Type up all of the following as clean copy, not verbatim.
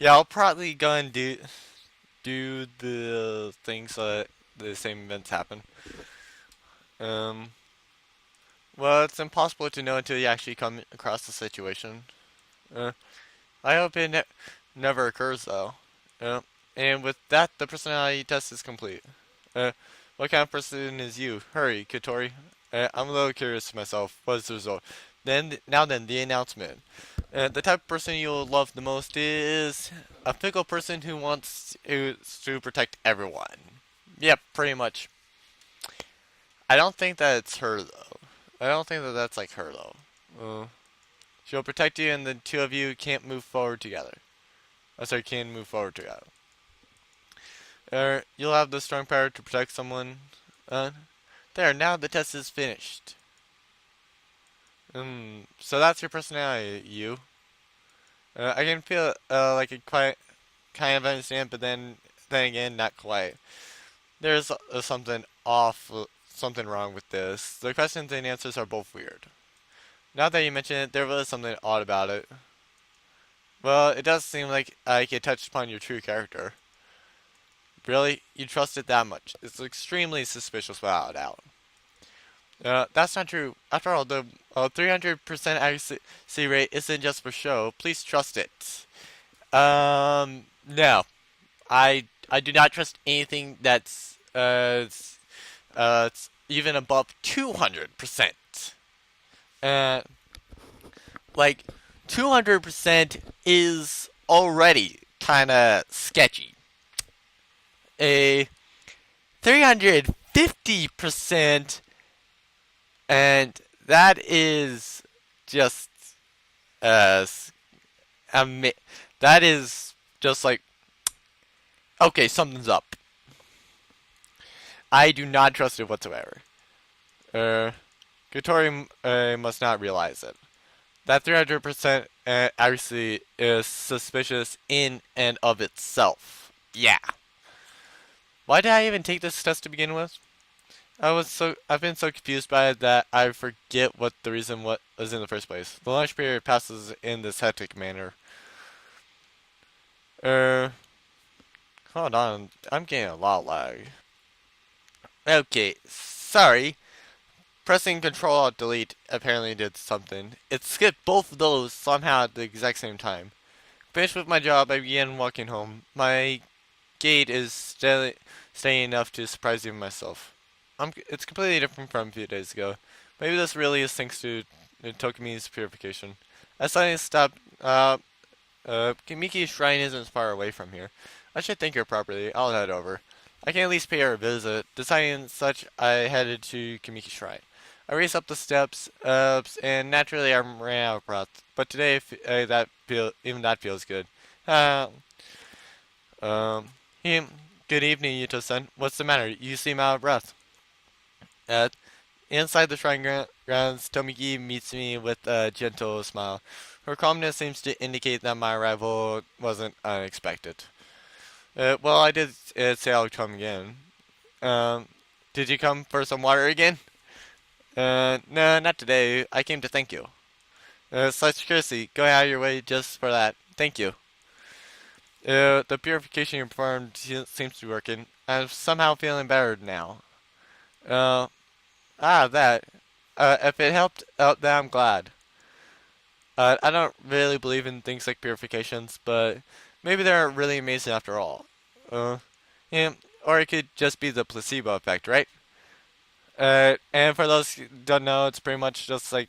Yeah, I'll probably go and do the things so that the same events happen. Um, well, it's impossible to know until you actually come across the situation. Uh, I hope it never occurs though. And with that, the personality test is complete. Uh, what kind of person is you? Hurry, Kitori. I'm a little curious myself. What is the result? Now then, the announcement. The type of person you'll love the most is a fickle person who wants to protect everyone. Yep, pretty much. I don't think that it's her though. I don't think that that's like her though. She'll protect you, and the two of you can't move forward together. Oh, sorry, can move forward together. You'll have the strong power to protect someone. Uh, there. Now the test is finished. So that's your personality, you. I can feel like a quite kind of understand, but then again, not quite. There's something wrong with this. The questions and answers are both weird. Now that you mention it, there was something odd about it. Well, it does seem like it touched upon your true character. Really? You trust it that much? It's extremely suspicious without a doubt. That's not true. After all, the 300% accuracy rate isn't just for show. Please trust it. No. I do not trust anything that's even above 200%. Uh, like 200% is already kind of sketchy. A 350%, and that is just uh that is just like, okay, something's up. I do not trust it whatsoever. Uh, Kotori must not realize it. That 300% accuracy is suspicious in and of itself. Yeah. Why did I even take this test to begin with? I've been so confused by it that I forget what the reason was in the first place. The lunch period passes in this hectic manner. Er, hold on, I'm getting a lot of lag. Okay, sorry. Pressing Control Alt Delete apparently did something. It skipped both of those somehow at the exact same time. Finished with my job, I began walking home. My gait is steady enough to surprise even myself. It's completely different from a few days ago. Maybe this really is thanks to Tokumi's purification. I suddenly stopped. Kimiki's shrine isn't far away from here. I should thank her properly. I'll head over. I can at least pay her a visit. Deciding such, I headed to Kimiki's shrine. I raced up the steps, and naturally I ran out of breath. But today, even that feels good. Uh, um, he, good evening, Yuto-san. What's the matter? You seem out of breath. Uh, Inside the shrine grounds, Tomiki meets me with a gentle smile. Her calmness seems to indicate that my arrival wasn't unexpected. Well, I did say I'll come again. Um, did you come for some water again? No, not today. I came to thank you. Such courtesy. Go out of your way just for that. Thank you. The purification you performed seems to be working. I'm somehow feeling better now. Uh, that. If it helped out, then I'm glad. I don't really believe in things like purifications, but maybe they're really amazing after all. Uh, yeah, or it could just be the placebo effect, right? And for those who don't know, it's pretty much just like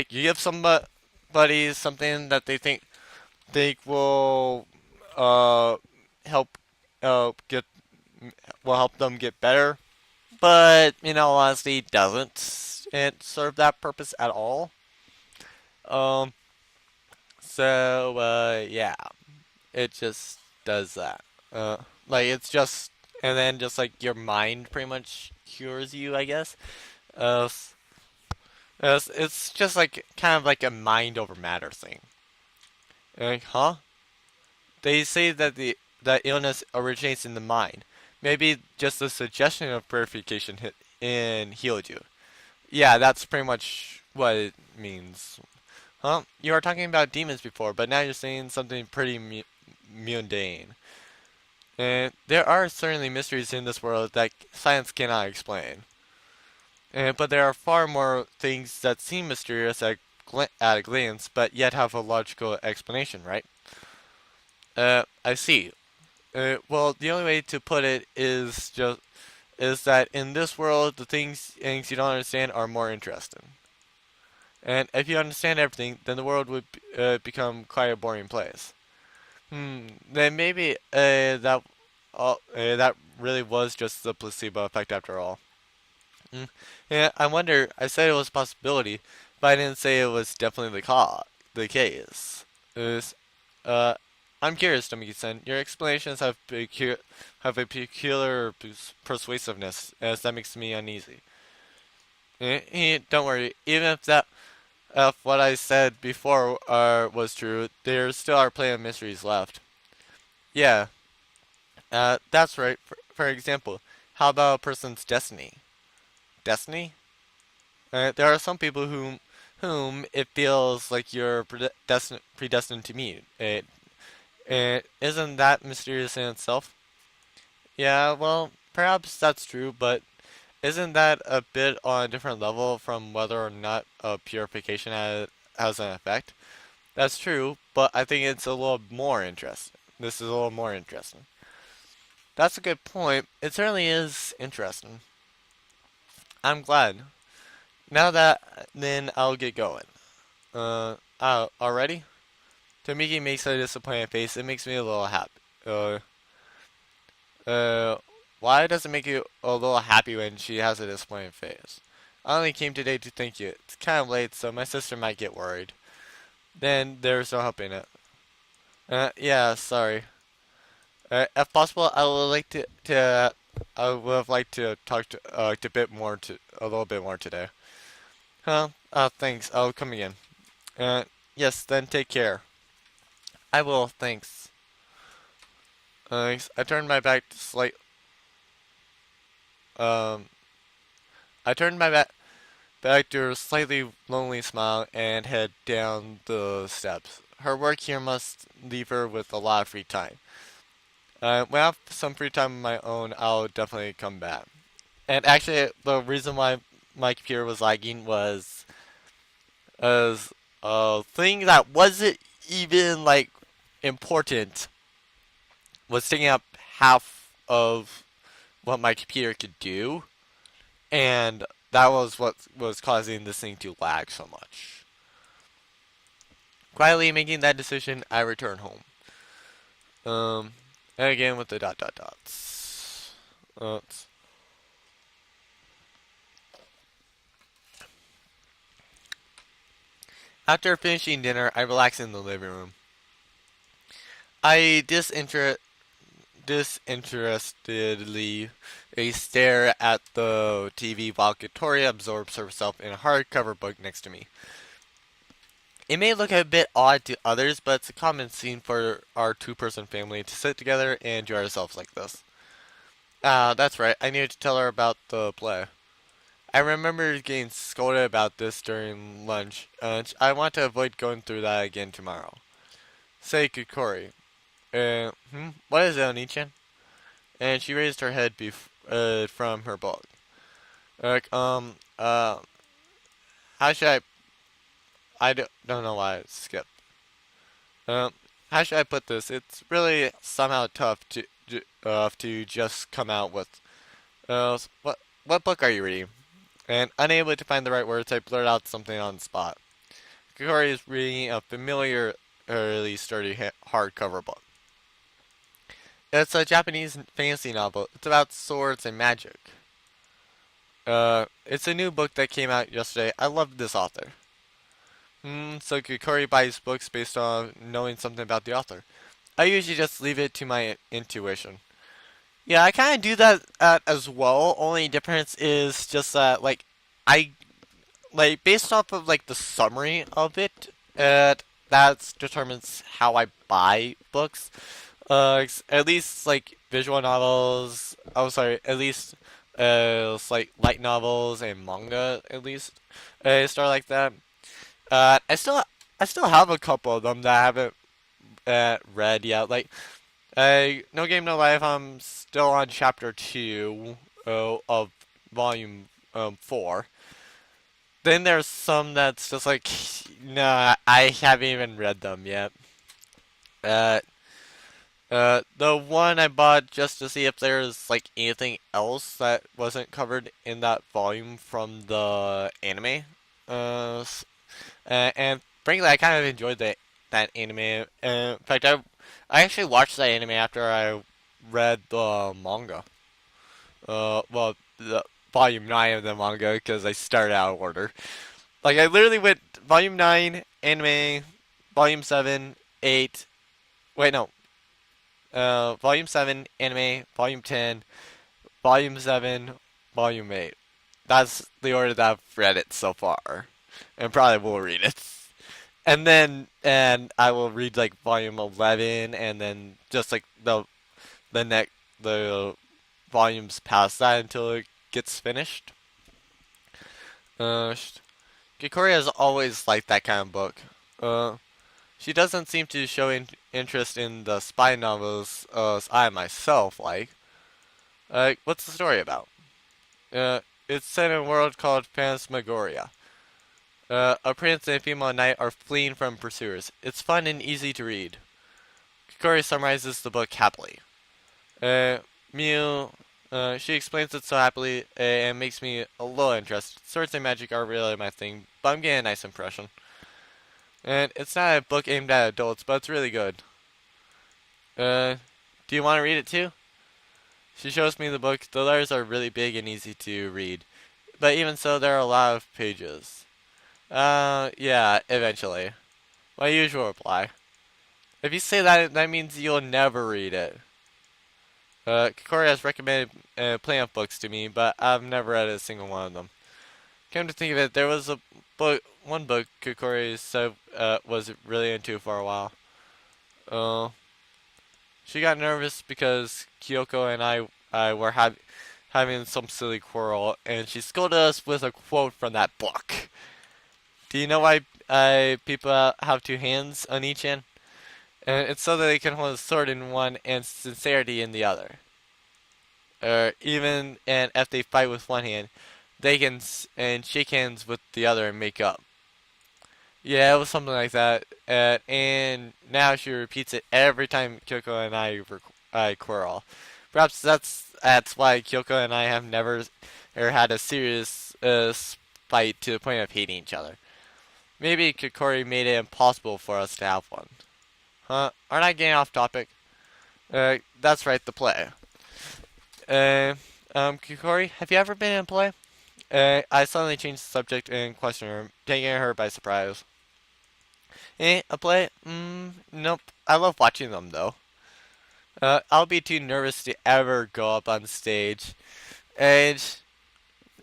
you give somebody something that they think uh help get will help them get better, but in all honesty, doesn't it serve that purpose at all? Um, yeah, it just does that. Uh, like it's just, and then just like your mind pretty much cures you, I guess. Uh, it's just like kind of like a mind over matter thing. Like, huh? They say that that illness originates in the mind. Maybe just a suggestion of purification hit and healed you. Yeah, that's pretty much what it means. Huh? You were talking about demons before, but now you're saying something pretty mundane. And there are certainly mysteries in this world that science cannot explain. But there are far more things that seem mysterious at a glance, but yet have a logical explanation, right? I see. Well, the only way to put it is that in this world, the things you don't understand are more interesting. And if you understand everything, then the world would become quite a boring place. Then maybe that really was just the placebo effect after all. Mm. Yeah, I wonder. I said it was a possibility, but I didn't say it was definitely the case. Is uh, I'm curious, Tomiki-san. Your explanations have a peculiar persuasiveness, as that makes me uneasy. Don't worry. Even if what I said before was true, there still are plenty of mysteries left. Yeah, that's right. For example, how about a person's destiny? Destiny? There are some people whom it feels like you're predestined to meet. Isn't that mysterious in itself? Yeah, well, perhaps that's true, but isn't that a bit on a different level from whether or not purification has an effect? That's true, but I think it's a little more interesting. This is a little more interesting. That's a good point. It certainly is interesting. I'm glad. Now that, then I'll get going. Already? Tomiki makes a disappointed face. It makes me a little happy. Uh, why does it make you a little happy when she has a disappointed face? I only came today to thank you. It's kind of late, so my sister might get worried. Then there's no helping it. Yeah, sorry. If possible, I would have liked to talk to a little bit more today. Huh? Thanks. I'll come again. Uh, yes. Then take care. I will. Thanks. Thanks. I turned my back to slight. Um, I turned my back to her slightly lonely smile and head down the steps. Her work here must leave her with a lot of free time. When I have some free time of my own, I'll definitely come back. And actually, the reason why my computer was lagging was as a thing that wasn't even like important was taking up half of what my computer could do, and that was what was causing this thing to lag so much. Quietly making that decision, I return home. And again with the dot dot dots. Uh, After finishing dinner, I relax in the living room. I disinterestedly stare at the TV while Victoria absorbs herself in a hardcover book next to me. It may look a bit odd to others, but it's a common scene for our two-person family to sit together and enjoy ourselves like this. That's right. I needed to tell her about the play. I remember getting scolded about this during lunch. I want to avoid going through that again tomorrow. Say, Kukori. What is it, Onichan? And she raised her head from her book. Like, how should don't know why I skipped. Um, how should I put this? It's really somehow tough to just come out with. What book are you reading? And unable to find the right words, I blurt out something on the spot. Kikori is reading a familiar, early sturdy hardcover book. It's a Japanese fantasy novel. It's about swords and magic. It's a new book that came out yesterday. I love this author. So Kikori buys books based on knowing something about the author. I usually just leave it to my intuition. Yeah, I kind of do that as well. Only difference is just that, like, I like based off of like the summary of it, that determines how I buy books. At least like visual novels. Oh, sorry. At least it's like light novels and manga. At least start like that. I still have a couple of them that I haven't read yet. Like, No Game No Life. I'm still on chapter 2 of volume 4. Then there's some that's just like, nah, I haven't even read them yet. Uh, the one I bought just to see if there's like anything else that wasn't covered in that volume from the anime. And frankly, I kind of enjoyed that anime. In fact, I actually watched that anime after I read the manga. Well, the volume 9 of the manga because I started out of order. Like I literally went volume 9 anime, volume 7, 8. Wait, no. Volume 7 anime, volume 10, volume 7, volume 8. That's the order that I've read it so far, and probably will read it. And I will read like volume 11, and then just like the next the volumes past that until it gets finished. Uh, Kikori has always liked that kind of book. Uh, she doesn't seem to show interest in the spy novels as I myself like. What's the story about? It's set in a world called Phantasmagoria. A prince and a female knight are fleeing from pursuers. It's fun and easy to read. Kikori summarizes the book happily. Uh, Miu, she explains it so happily and makes me a little interested. Swords and magic are really my thing, but I'm getting a nice impression. And it's not a book aimed at adults, but it's really good. Uh, do you want to read it too? She shows me the book. The letters are really big and easy to read, but even so, there are a lot of pages. Yeah, eventually. My usual reply. If you say that, that means you'll never read it. Kikori has recommended plenty of books to me, but I've never read a single one of them. Come to think of it, there was one book Kikori said was really into for a while. Uh, she got nervous because Kyoko and I were having some silly quarrel, and she scolded us with a quote from that book. Do you know why people have two hands on each hand? And it's so that they can hold a sword in one and sincerity in the other. Or even and if they fight with one hand, they can and shake hands with the other and make up. Yeah, it was something like that. And now she repeats it every time Kyoko and I quarrel. Perhaps that's why Kyoko and I have never ever had a serious fight to the point of hating each other. Maybe Kikori made it impossible for us to have one. Huh? Aren't I getting off topic? That's right, the play. Kikori, have you ever been in a play? I suddenly changed the subject and questioned her, taking her by surprise. A play? Nope. I love watching them though. I'll be too nervous to ever go up on stage. And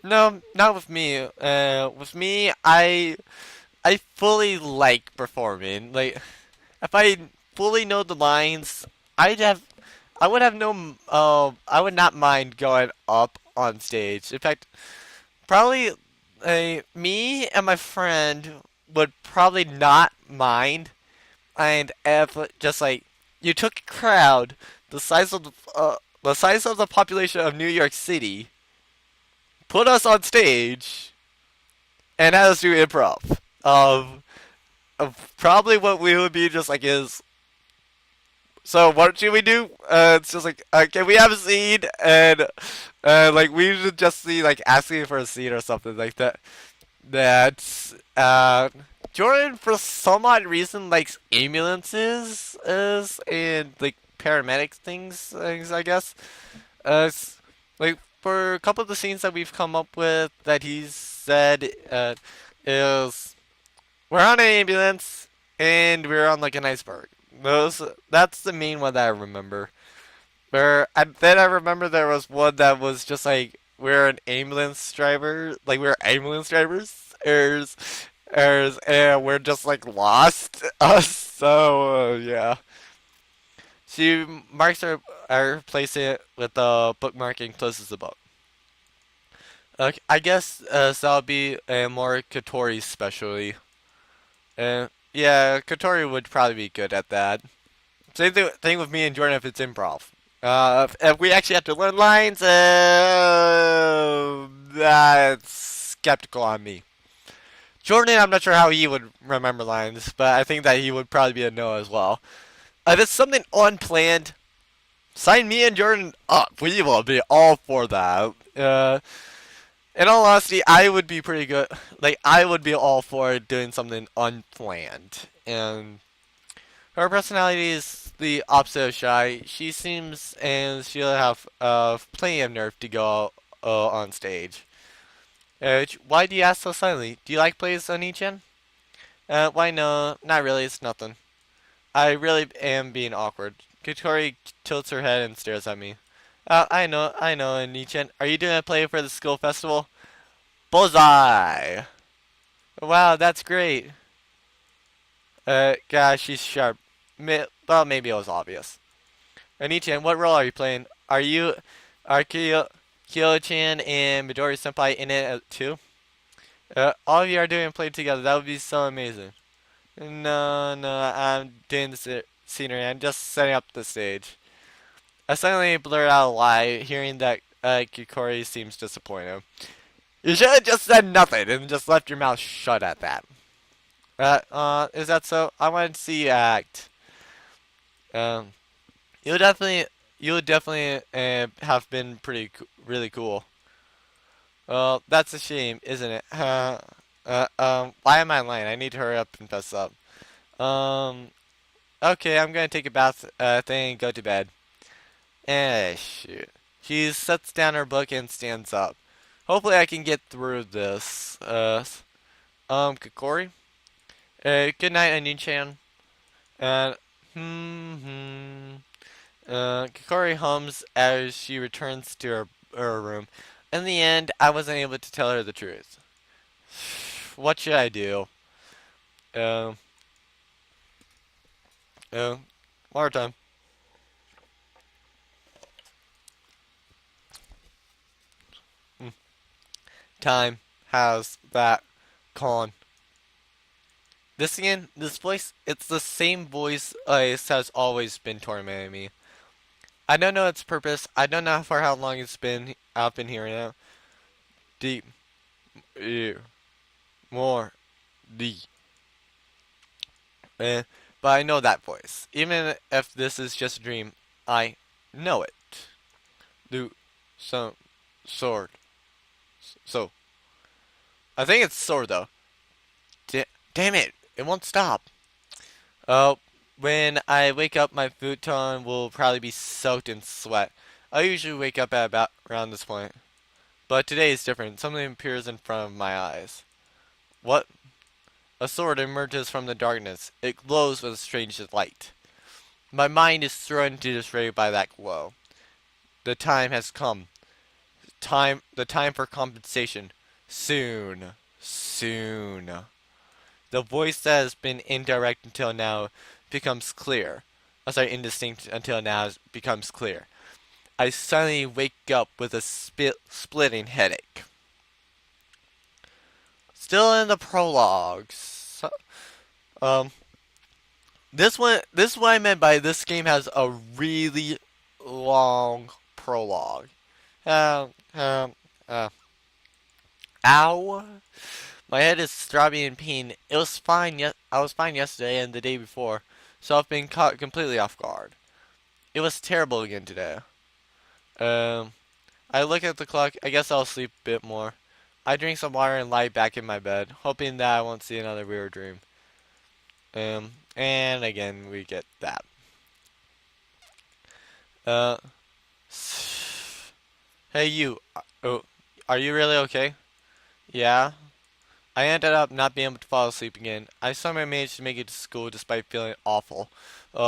no, not with me. With me, I fully like performing. Like, if I fully know the lines, I would have no, I would not mind going up on stage. In fact, probably, me and my friend would probably not mind. And if just like you took a crowd the size of the population of New York City, put us on stage, and had us do improv. Probably what we would be just like is. So what should we do? It's just like, can we have a seat? And like we should just be like asking for a seat or something like that. That's Jordan for some odd reason likes ambulances and like paramedic things I guess. Like for a couple of the scenes that we've come up with that he's said is we're on an ambulance and we're on like an iceberg. That's the main one that I remember. Then I remember there was one that was just like we're an ambulance driver, like we're ambulance drivers, and we're just like lost. So yeah, she marks her place it with the bookmark and closes the book. I guess so that'll be a more Kotori's specialty. Yeah, Kotori would probably be good at that. Same thing with me and Jordan if it's improv. If we actually have to learn lines, that's skeptical on me. Jordan, I'm not sure how he would remember lines, but I think that he would probably be a no as well. If it's something unplanned, sign me and Jordan up. We will be all for that. In all honesty, I would be pretty good. Like, I would be all for doing something unplanned. And her personality is the opposite of shy. She seems and she'll have plenty of nerve to go on stage. Why do you ask so silently? Do you like plays on Ichan? Why no, not really, it's nothing. I really am being awkward. Katori tilts her head and stares at me. I know, Nichan. Are you doing a play for the school festival? Bullseye! Wow, that's great. Gosh, she's sharp. Well, maybe it was obvious. Nichan, what role are you playing? Are Kyo-chan and Midori Senpai in it too? All of you are doing a play together. That would be so amazing. No, I'm doing the scenery. I'm just setting up the stage. I suddenly blurted out a lie, hearing that Kikori seems disappointed. You should have just said nothing and just left your mouth shut at that. Is that so? I wanted to see you act. Um, you would definitely have been really cool. Well, that's a shame, isn't it? Why am I lying? I need to hurry up and fess up. Um, okay, I'm gonna take a bath, thing and go to bed. Shoot. She sets down her book and stands up. Hopefully I can get through this. Kokori? Good night, Anin-chan. And, Kokori hums as she returns to her room. In the end, I wasn't able to tell her the truth. What should I do? Um, one more time. Time has that con. This again, this voice, it's the same voice has always been tormenting me. I don't know its purpose. I don't know for how long it's been. I've been hearing it. Deep, ear, more, deep. But I know that voice. Even if this is just a dream, I know it. Do some sword. So I think it's sword though. Damn it! It won't stop. Oh, when I wake up, my futon will probably be soaked in sweat. I usually wake up at about around this point. But today is different. Something appears in front of my eyes. What? A sword emerges from the darkness. It glows with a strange light. My mind is thrown into disarray by that glow. The time has come. The time for compensation. Soon. Soon. The voice that has been indirect until now becomes clear. Oh, sorry, indistinct until now becomes clear. I suddenly wake up with a splitting headache. Still in the prologue. Um, this is what I meant by this game has a really long prologue. Um, um, uh, ow. My head is throbbing in pain. It was fine. I was fine yesterday and the day before, so I've been caught completely off guard. It was terrible again today. Um, I look at the clock. I guess I'll sleep a bit more. I drink some water and lie back in my bed, hoping that I won't see another weird dream. And again we get that. Uh, hey you. Oh, are you really okay? Yeah. I ended up not being able to fall asleep again. I somehow managed to make it to school despite feeling awful,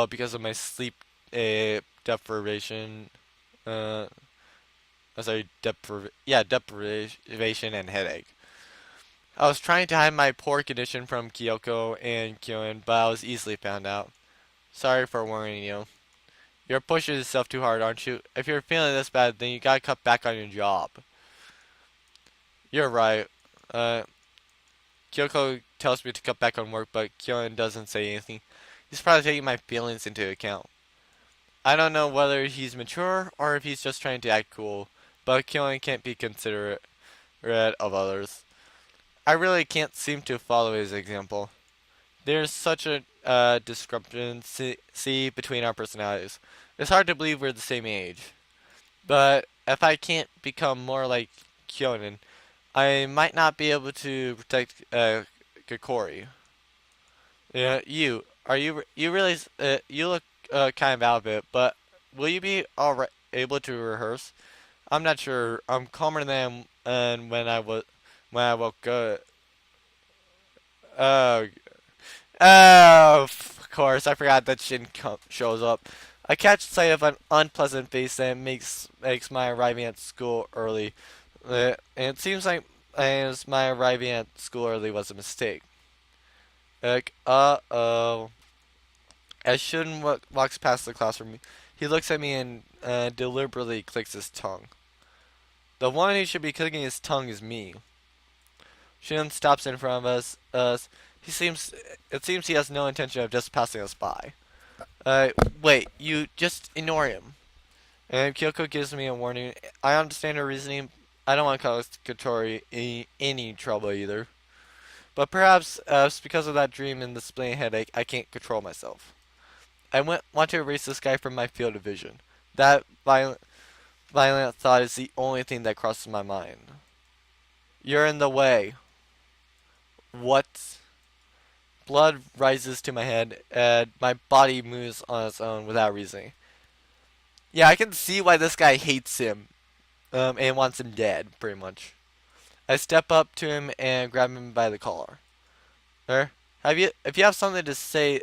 because of my sleep deprivation. Uh, sorry, deprivation and headache. I was trying to hide my poor condition from Kyoko and Kyoen, but I was easily found out. Sorry for worrying you. You're pushing yourself too hard, aren't you? If you're feeling this bad, then you gotta cut back on your job. You're right. Uh, Kyoko tells me to cut back on work, but Kyoen doesn't say anything. He's probably taking my feelings into account. I don't know whether he's mature or if he's just trying to act cool, but Kyoan can't be considerate of others. I really can't seem to follow his example. There's such a discrepancy between our personalities. It's hard to believe we're the same age. But if I can't become more like Kyonen, I might not be able to protect Kokori. Yeah, you really you look kind of out of it, but will you be alright able to rehearse? I'm not sure. I'm calmer than when I woke up. Oh, oh, of course, I forgot that shows up. I catch sight of an unpleasant face that makes my arriving at school early. And it seems like as my arriving at school early was a mistake. Like, uh-oh. As Shun walks past the classroom, he looks at me and deliberately clicks his tongue. The one who should be clicking his tongue is me. Shun stops in front of us. He seems, it seems he has no intention of just passing us by. Wait, you just ignore him. And Kyoko gives me a warning. I understand her reasoning. I don't want to cause Kotori any trouble either. But perhaps it's because of that dream and the splitting headache, I can't control myself. Want to erase this guy from my field of vision. That violent thought is the only thing that crosses my mind. You're in the way. What? Blood rises to my head, and my body moves on its own without reasoning. Yeah, I can see why this guy hates him, and wants him dead, pretty much. I step up to him and grab him by the collar. If you have something to say,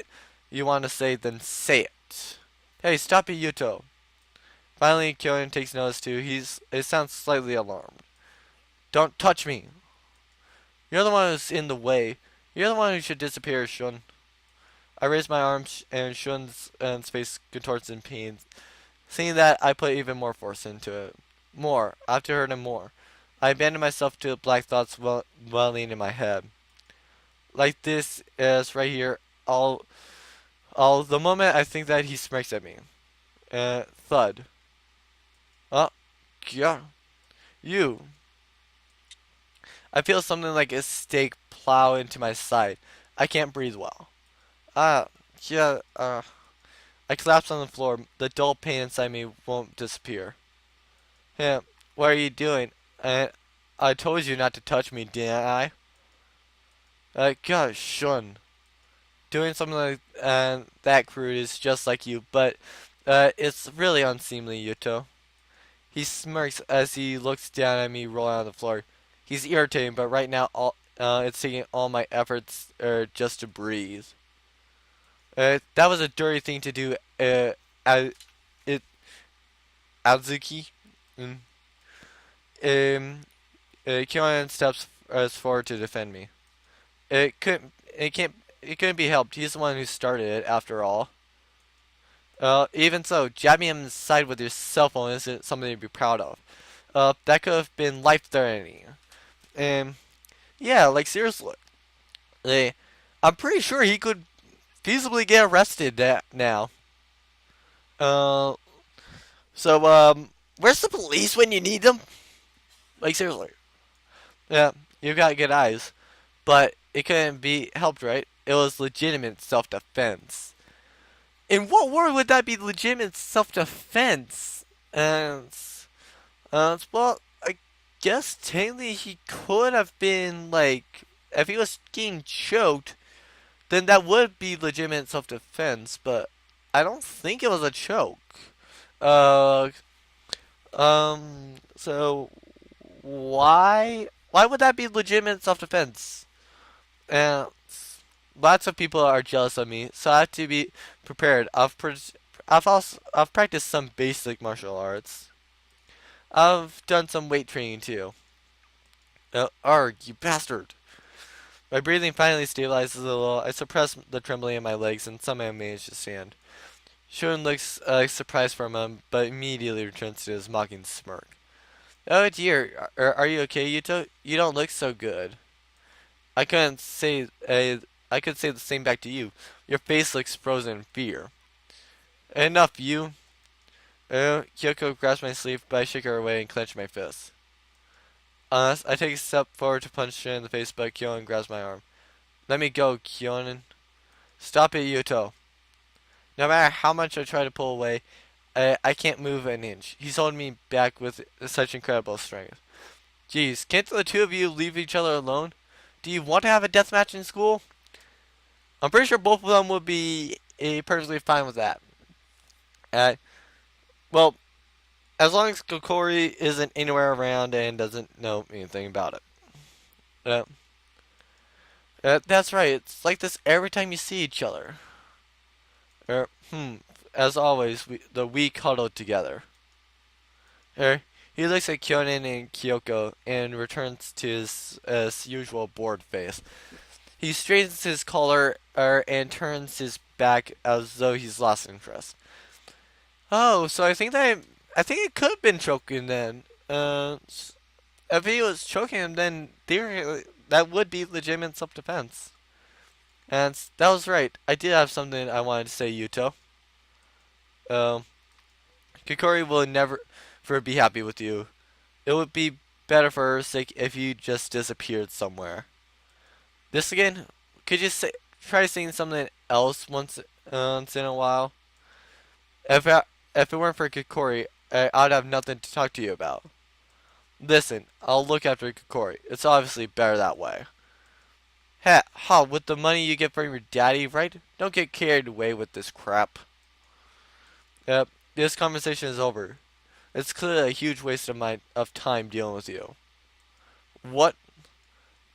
you want to say, then say it. Hey, stop it, Yuto. Finally, Kyoen takes notice too. It sounds slightly alarmed. Don't touch me. You're the one who's in the way. You're the one who should disappear, Shun. I raise my arms and Shun's face contorts in pain. Seeing that, I put even more force into it. More. I have to hurt him more. I abandon myself to black thoughts welling in my head. Like this is right here. All the moment I think that he smirks at me. Thud. Oh, yeah. You. I feel something like a stake plow into my side. I can't breathe well. Ah, yeah, I collapse on the floor. The dull pain inside me won't disappear. Yeah, what are you doing? I told you not to touch me, didn't I? Gosh, Shun. Doing something like that crude is just like you, but it's really unseemly, Yuto. He smirks as he looks down at me rolling on the floor. He's irritating, but right now it's taking all my efforts just to breathe. That was a dirty thing to do, it, Azuki. Mm. Um, Kyoan steps forward to defend me. It couldn't be helped. He's the one who started it, after all. Even so, jabbing him in the side with your cell phone isn't something to be proud of. That could have been life-threatening. Um, yeah, like seriously. I'm pretty sure he could feasibly get arrested now. Uh, where's the police when you need them? Like seriously. Yeah, you've got good eyes, but it couldn't be helped, right? It was legitimate self-defense. In what world would that be legitimate self-defense? Well, I guess technically he could have been like, if he was getting choked, then that would be legitimate self-defense. But I don't think it was a choke. Uh, so why would that be legitimate self-defense? And lots of people are jealous of me, so I have to be prepared. I've practiced some basic martial arts. I've done some weight training too. Arg, you bastard! My breathing finally stabilizes a little. I suppress the trembling in my legs and somehow manage to stand. Shun looks surprised for a moment, but immediately returns to his mocking smirk. Oh dear, are you okay, Yuto? You don't look so good. I couldn't say I could say the same back to you. Your face looks frozen in fear. Enough, you. Kyoko grabs my sleeve, but I shake her away and clench my fist. I take a step forward to punch her in the face, but Kyonen grabs my arm. Let me go, Kyonen. Stop it, Yuto. No matter how much I try to pull away, I can't move an inch. He's holding me back with such incredible strength. Geez, can't the two of you leave each other alone? Do you want to have a death match in school? I'm pretty sure both of them would be perfectly fine with that. Uh, well, as long as Kokori isn't anywhere around and doesn't know anything about it. Uh, that's right. It's like this every time you see each other. Er, hmm. As always, the weak huddled together. He looks at Kyonen and Kyoko and returns to his usual bored face. He straightens his collar and turns his back as though he's lost interest. Oh, so I think it could have been choking then. If he was choking him, then theoretically that would be legitimate self-defense. And that was right. I did have something I wanted to say, Yuto. Um, Kikori will never be happy with you. It would be better for her sake if you just disappeared somewhere. This again? Could you try saying something else once in a while? If if it weren't for Kikori, I'd have nothing to talk to you about. Listen, I'll look after Kikori. It's obviously better that way. With the money you get from your daddy, right? Don't get carried away with this crap. Yep, this conversation is over. It's clearly a huge waste of time dealing with you. What?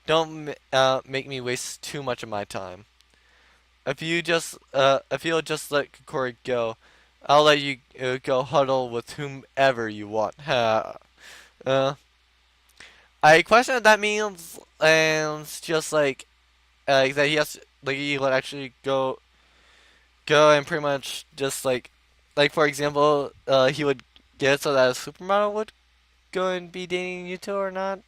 Don't make me waste too much of my time. If you'll just let Kokori go, I'll let you go huddle with whomever you want. I question what that means, and it's just that he has like he would actually go and pretty much just like for example, he would get it so that a supermodel would go and be dating Yuto or not.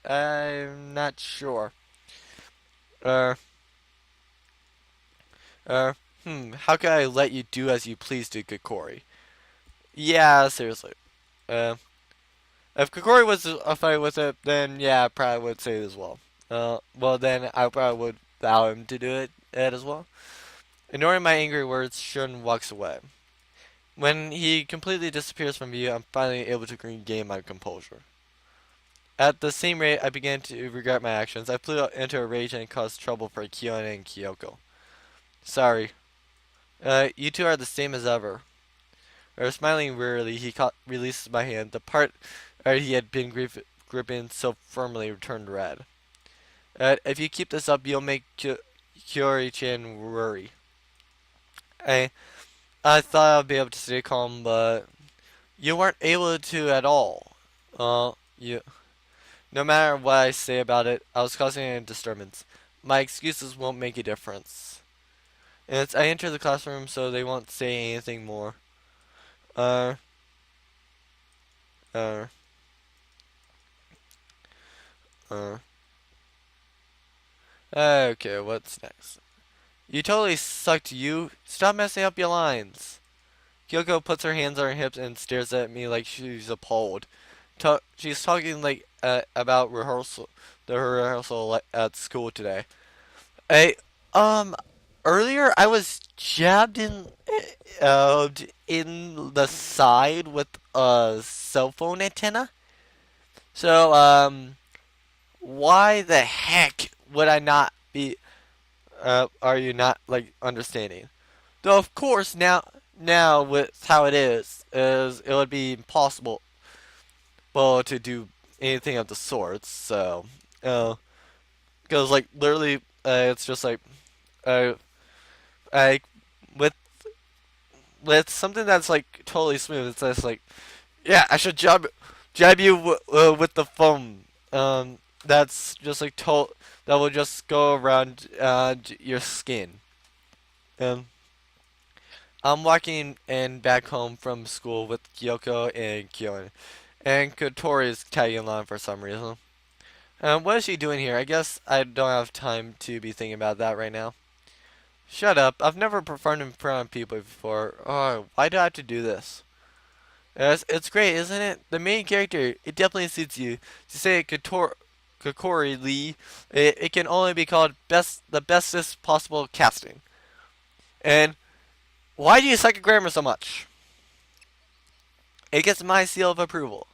I'm not sure. Uh, uh, how can I let you do as you please to Kokori? Yeah, seriously. Uh, if Kokori was fine with it, then yeah, I probably would say it as well. Well then I probably would allow him to do it as well. Ignoring my angry words, Shun walks away. When he completely disappears from view, I'm finally able to regain my composure. At the same rate, I began to regret my actions. I flew into a rage and caused trouble for Kiona and Kyoko. Sorry. You two are the same as ever. Smiling wearily, he releases my hand. The part he had been gripping so firmly turned red. If you keep this up, you'll make Kiori-chan worry. I, I thought I'd be able to stay calm, but you weren't able to at all. You. No matter what I say about it, I was causing a disturbance. My excuses won't make a difference. And I enter the classroom so they won't say anything more. Uh, uh, uh. Okay, what's next? You totally sucked, you. Stop messing up your lines. Kyoko puts her hands on her hips and stares at me like she's appalled. She's talking about the rehearsal at school today. I um earlier I was jabbed in the side with a cell phone antenna. So why the heck would I not be? Are you not understanding? Though of course now with how is it would be impossible to do anything of the sorts. So because literally it's just uh, I with something that's totally smooth. It's just yeah, I should jab you with the foam. That's just that will just go around your skin. Um, I'm walking and back home from school with Kyoko and Kyon, and Kotori is tagging along for some reason. What is she doing here? I guess I don't have time to be thinking about that right now. Shut up. I've never performed in front of people before. Oh, why do I have to do this? Yes, it's great, isn't it? The main character, it definitely suits you. To say it Kokori Lee, it can only be called the bestest possible casting. And why do you suck at grammar so much? It gets my seal of approval.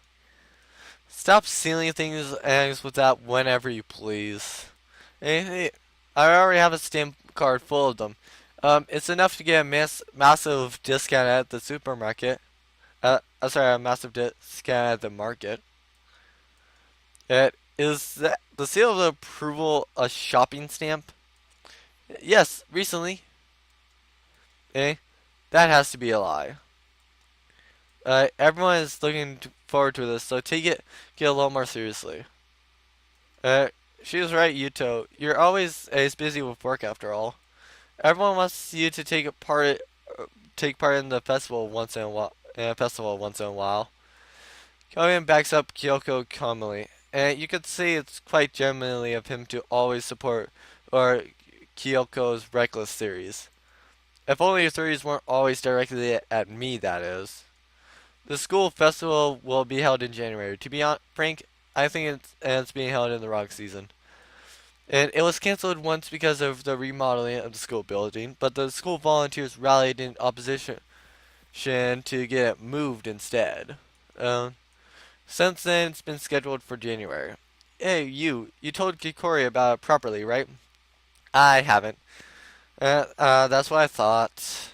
Stop sealing things eggs with that whenever you please. I already have a stamp card full of them. It's enough to get a massive discount at the supermarket. Sorry, a massive discount at the market. Is that the seal of approval a shopping stamp? Yes, recently. Eh? That has to be a lie. Everyone is looking forward to this, so get a little more seriously. Uh, she was right, Yuto. You're always as busy with work after all. Everyone wants you to take part in the festival once in a while. Kogan backs up Kyoko calmly, and you could see it's quite genuinely of him to always support or Kyoko's reckless theories. If only your theories weren't always directed at me, that is. The school festival will be held in January. To be frank, I think it's being held in the wrong season. And it was canceled once because of the remodeling of the school building, but the school volunteers rallied in opposition to get it moved instead. Um, since then, it's been scheduled for January. Hey, you told Kikori about it properly, right? I haven't. That's what I thought.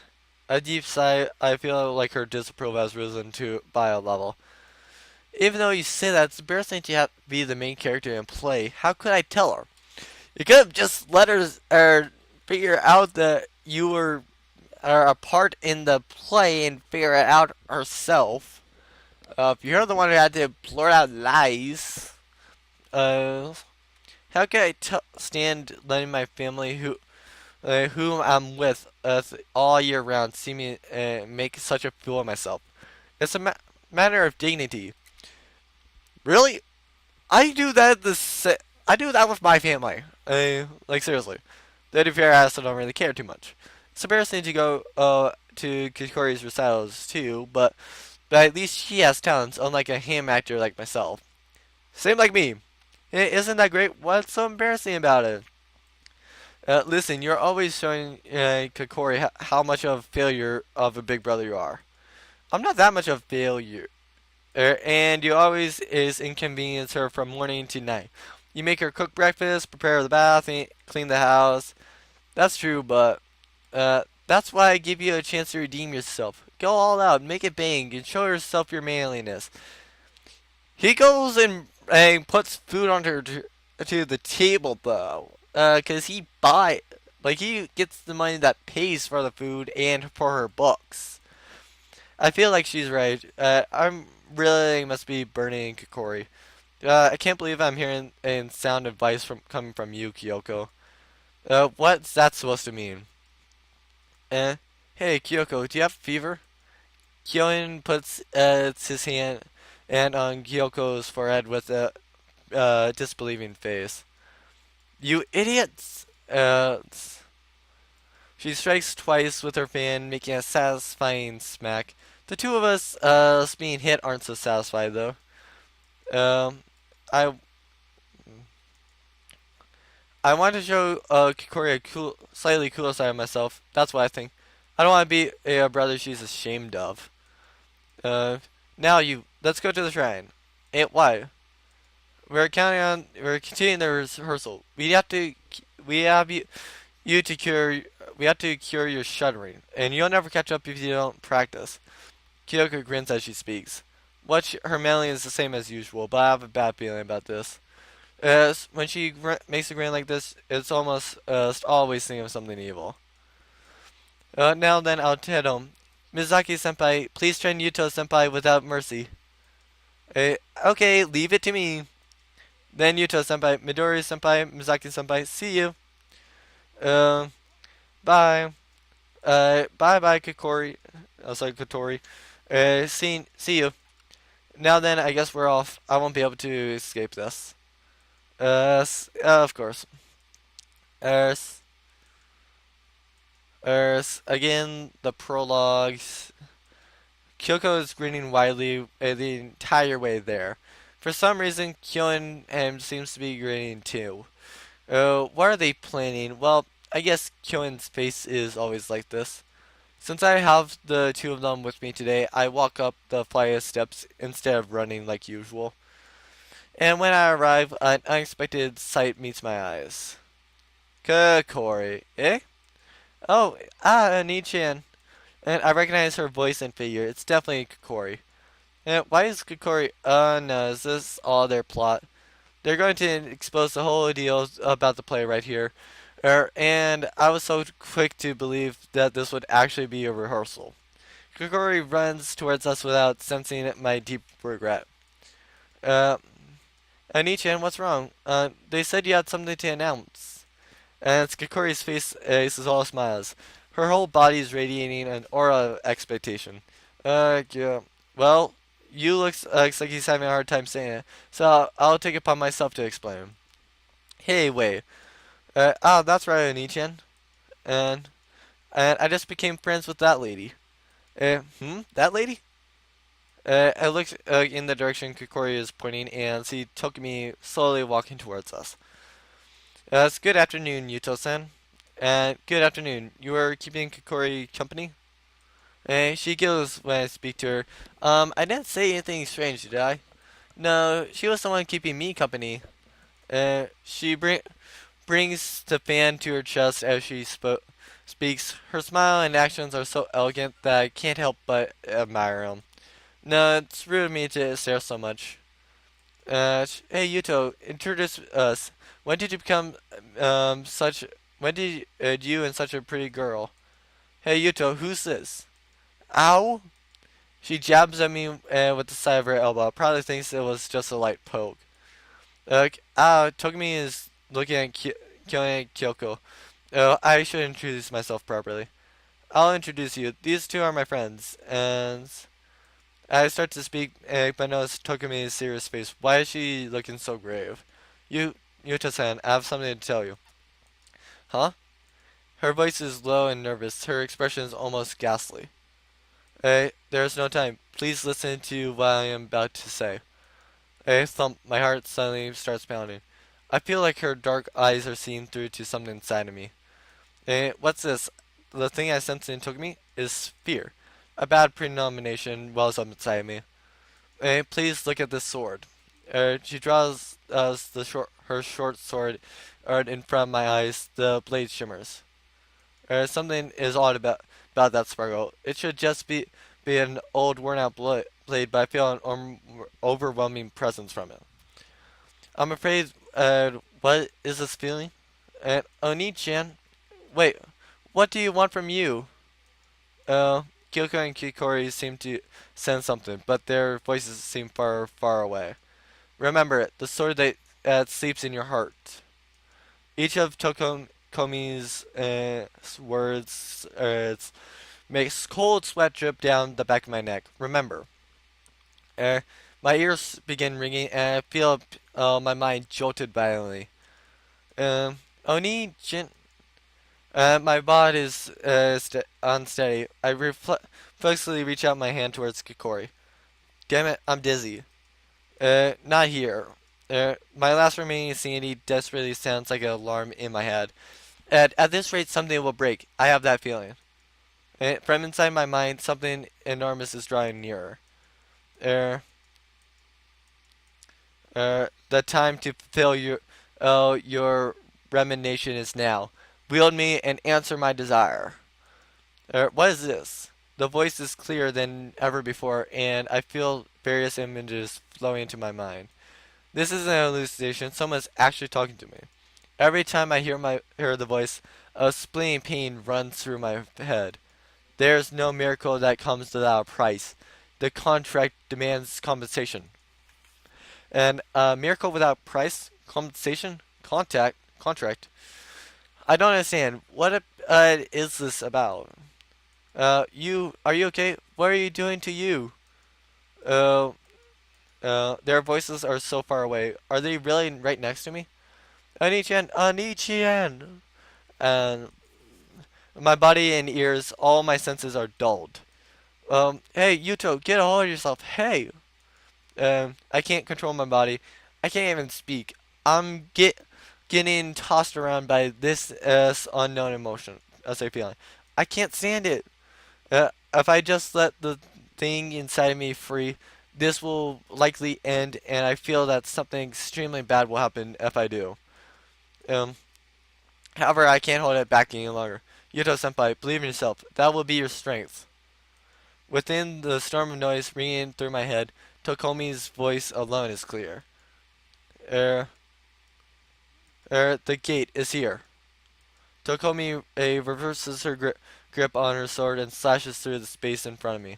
A deep sigh, I feel like her disapproval has risen to by a level. Even though you say that, it's embarrassing to have be the main character in play. How could I tell her? You could have just let her figure out that you were a part in the play and figure it out herself. If you're the one who had to blurt out lies, uh, how could I stand letting my family, whom I'm with all year round, see me make such a fool of myself? It's a matter of dignity. Really, I do that. I do that with my family. Like seriously, the fair ass, I don't really care too much. It's embarrassing to go to Kikori's recitals too, but at least she has talents, unlike a ham actor like myself. Same like me. Isn't that great? What's so embarrassing about it? Listen, you're always showing Kikori how much of a failure of a big brother you are. I'm not that much of a failure. And you always is inconvenience her from morning to night. You make her cook breakfast, prepare the bath, and clean the house. That's true, but that's why I give you a chance to redeem yourself. Go all out, make it bang, and show yourself your manliness. He goes and puts food on her to the table though, cause he gets the money that pays for the food and for her books. I feel like she's right. I'm really must be burning Kikori. I can't believe I'm hearing sound advice coming from you, Kyoko. What's that supposed to mean? Eh? Hey, Kyoko, do you have fever? Kyoin puts his hand on Kyoko's forehead with a disbelieving face. You idiots! She strikes twice with her fan, making a satisfying smack. The two of us being hit aren't so satisfied though. Um, I I want to show Kikori a slightly cooler side of myself. That's what I think. I don't want to be a brother she's ashamed of. Uh, now let's go to the shrine. Why? We're continuing the rehearsal. We have you to cure, we have to cure your shuddering, and you'll never catch up if you don't practice. Kyoko grins as she speaks. Her manly is the same as usual, but I have a bad feeling about this. When she makes a grin like this, it's almost always thinking of something evil. Now then, I'll head home. Mizaki-senpai, please train Yuto-senpai without mercy. Okay, leave it to me. Then Yuto-senpai, Midori-senpai, Mizaki-senpai, see you. Uh, bye. Bye, Kikori. Oh, sorry, Kotori. See you. Now then, I guess we're off. I won't be able to escape this. Of course. Earth. Again, the prologues. Kyoko is grinning widely the entire way there. For some reason, Kyo seems to be grinning too. What are they planning? Well, I guess Kyoen's face is always like this. Since I have the two of them with me today, I walk up the flight of steps instead of running like usual. And when I arrive, an unexpected sight meets my eyes. Kokori. Eh? Oh, Oni-chan. And I recognize her voice and figure. It's definitely Kokori. And why is Kokori? No, is this all their plot? They're going to expose the whole deal about the play right here. And I was so quick to believe that this would actually be a rehearsal. Kokori runs towards us without sensing my deep regret. Uh, Oni-chan, what's wrong? They said you had something to announce. And it's Kokori's face is all smiles. Her whole body is radiating an aura of expectation. Yeah. Well, you looks like he's having a hard time saying it, so I'll take it upon myself to explain. Hey, wait. That's right, Oni-chan. And, and I just became friends with that lady. That lady? I looked in the direction Kokori is pointing, and she took me slowly walking towards us. It's good afternoon, Yuto-san. And good afternoon. You are keeping Kokori company? She giggles when I speak to her. I didn't say anything strange, did I? No, she was the one keeping me company. She brings the fan to her chest as she speaks. Her smile and actions are so elegant that I can't help but admire them. No, it's rude of me to stare so much. Hey Yuto, introduce us. When did you become such? When did you and such a pretty girl? Hey Yuto, who's this? Ow! She jabs at me with the side of her elbow. Probably thinks it was just a light poke. Togumi is looking at Kyoko. Oh, I should introduce myself properly. I'll introduce you. These two are my friends, and I start to speak, but notice Tokumi's serious face. Why is she looking so grave? You, Yuta-san, I have something to tell you. Huh? Her voice is low and nervous. Her expression is almost ghastly. There's no time. Please listen to what I am about to say. A thump. My heart suddenly starts pounding. I feel like her dark eyes are seeing through to something inside of me. What's this? The thing I sense in Togumi is fear. A bad prenomination wells up inside me. Please look at this sword. She draws her short sword in front of my eyes. The blade shimmers. Something is odd about that sparkle. It should just be an old worn out blade, but I feel an overwhelming presence from it. I'm afraid, what is this feeling? Oni-chan, wait, what do you want from you? Kyoko and Kikori seem to sense something, but their voices seem far, far away. Remember it, the sword that sleeps in your heart. Each of Tokomi's words makes cold sweat drip down the back of my neck. Remember. Uh, my ears begin ringing, and I feel my mind jolted violently. Oni-chan, my body is unsteady. I reflexively reach out my hand towards Kikori. Damn it, I'm dizzy. Not here. My last remaining sanity desperately sounds like an alarm in my head. At this rate, something will break. I have that feeling. From inside my mind, something enormous is drawing nearer. The time to fulfill your remuneration is now. Wield me and answer my desire. What is this? The voice is clearer than ever before, and I feel various images flowing into my mind. This isn't an hallucination. Someone's actually talking to me. Every time I hear the voice, a splitting pain runs through my head. There's no miracle that comes without a price. The contract demands compensation. And a miracle without price, compensation, contract. I don't understand. What is this about? Are you okay? What are you doing to you? Uh, their voices are so far away. Are they really right next to me? Oni-chan, Oni-chan! And my body and ears, all my senses are dulled. Hey, Yuto, get a hold of yourself. Hey, I can't control my body. I can't even speak. I'm getting tossed around by this unknown emotion, as a feeling. I can't stand it. If I just let the thing inside of me free, this will likely end, and I feel that something extremely bad will happen if I do. Um, However, I can't hold it back any longer. Yuto Senpai, believe in yourself. That will be your strength. Within the storm of noise ringing through my head, Tokomi's voice alone is clear. Er, the gate is here. Tokomi reverses her grip on her sword and slashes through the space in front of me.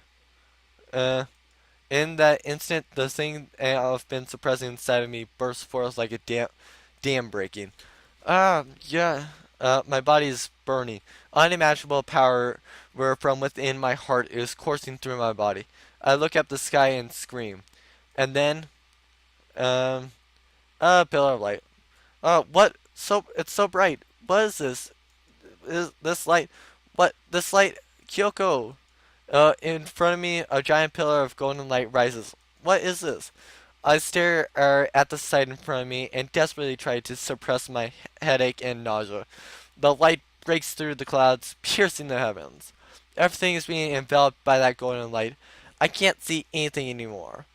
Uh, in that instant, the thing I've been suppressing inside of me bursts forth like a dam breaking. Yeah. My body is burning. Unimaginable power where from within my heart is coursing through my body. I look up the sky and scream. And then, um, a pillar of light. What? It's so bright. What is this? Is this light? What? This light? Kyoko! In front of me, a giant pillar of golden light rises. What is this? I stare at the sight in front of me and desperately try to suppress my headache and nausea. The light breaks through the clouds, piercing the heavens. Everything is being enveloped by that golden light. I can't see anything anymore.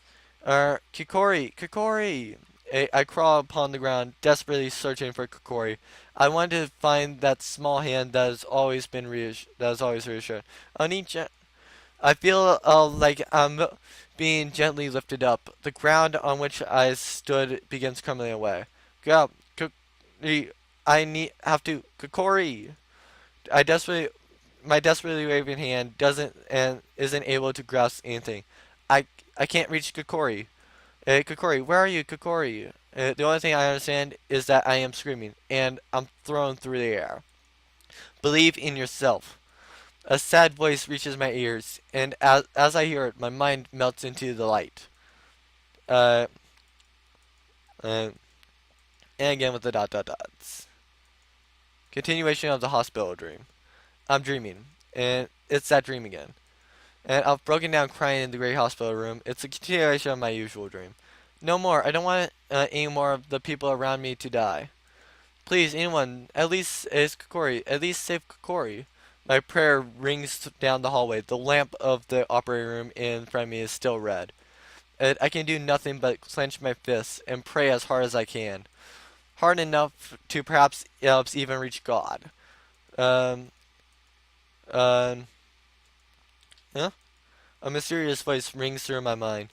Kikori! I crawl upon the ground, desperately searching for Kikori. I want to find that small hand that has always been that has always reassured. Onicha, I feel like I'm being gently lifted up. The ground on which I stood begins crumbling away. Go, I have to, Kokori. I desperately, my desperately waving hand doesn't and isn't able to grasp anything. I, I can't reach Kokori. Kokori, where are you, Kokori? The only thing I understand is that I am screaming and I'm thrown through the air. Believe in yourself. A sad voice reaches my ears, and as I hear it, my mind melts into the light. Uh, uh, and again with the dot dot dots. Continuation of the hospital dream. I'm dreaming, and it's that dream again. And I've broken down crying in the great hospital room. It's a continuation of my usual dream. No more. I don't want any more of the people around me to die. Please, anyone, at least is Kokori, at least save Kokori. My prayer rings down the hallway. The lamp of the operating room in front of me is still red. And I can do nothing but clench my fists and pray as hard as I can. Hard enough to perhaps even reach God. Um, uh, huh? A mysterious voice rings through my mind.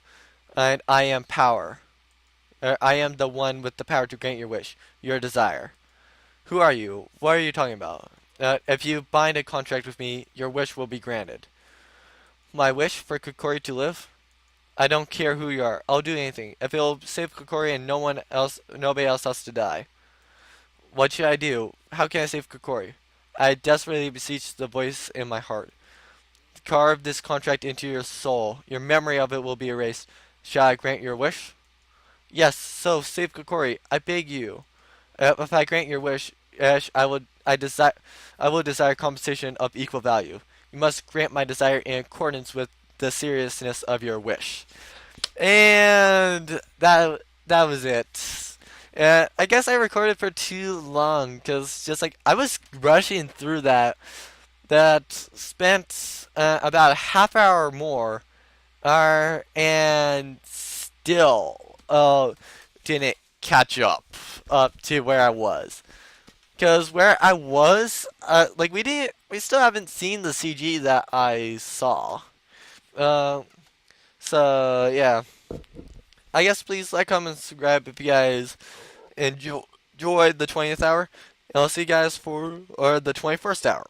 And I am power. I am the one with the power to grant your wish, your desire. Who are you? What are you talking about? If you bind a contract with me, your wish will be granted. My wish for Kokori to live? I don't care who you are. I'll do anything. If it'll save Kokori and nobody else has to die. What should I do? How can I save Kokori? I desperately beseech the voice in my heart. Carve this contract into your soul. Your memory of it will be erased. Shall I grant your wish? Yes, so save Kokori. I beg you. If I grant your wish, Ash, I will desire compensation of equal value. You must grant my desire in accordance with the seriousness of your wish. And that was it. I guess I recorded for too long because just like I was rushing through that. That spent about a half hour more, and still didn't catch up to where I was. Because where I was, like we still haven't seen the CG that I saw. Uh, so yeah, I guess please like, comment, and subscribe if you guys enjoyed the 20th hour, and I'll see you guys for the 21st hour.